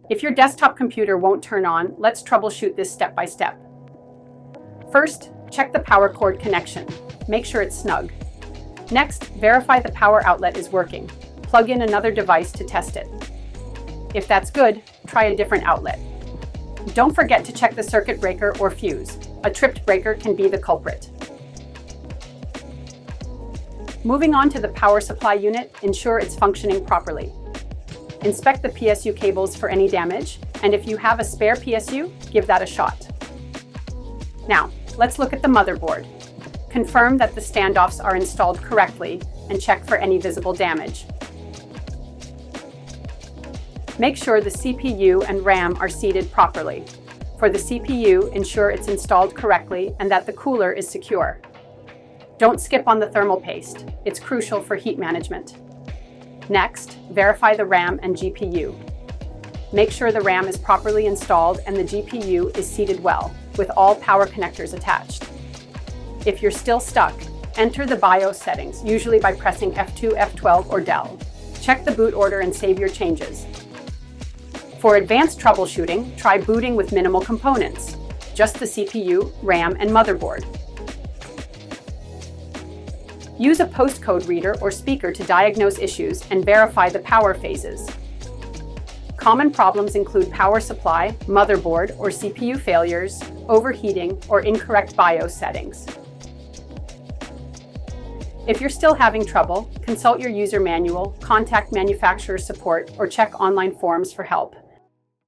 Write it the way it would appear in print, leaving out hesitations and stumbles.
If your desktop computer won't turn on, let's troubleshoot this step by step. First, check the power cord connection. Make sure it's snug. Next, verify the power outlet is working. Plug in another device to test it. If that's good, try a different outlet. Don't forget to check the circuit breaker or fuse. A tripped breaker can be the culprit. Moving on to the power supply unit, ensure it's functioning properly. Inspect the PSU cables for any damage, and if you have a spare PSU, give that a shot. Now, let's look at the motherboard. Confirm that the standoffs are installed correctly and check for any visible damage. Make sure the CPU and RAM are seated properly. For the CPU, ensure it's installed correctly and that the cooler is secure. Don't skip on the thermal paste. It's crucial for heat management. Next, verify the RAM and GPU. Make sure the RAM is properly installed and the GPU is seated well, with all power connectors attached. If you're still stuck, enter the BIOS settings, usually by pressing F2, F12, or Del. Check the boot order and save your changes. For advanced troubleshooting, try booting with minimal components, just the CPU, RAM, and motherboard. Use a postcode reader or speaker to diagnose issues and verify the power phases. Common problems include power supply, motherboard or CPU failures, overheating, or incorrect BIOS settings. If you're still having trouble, consult your user manual, contact manufacturer support, or check online forums for help.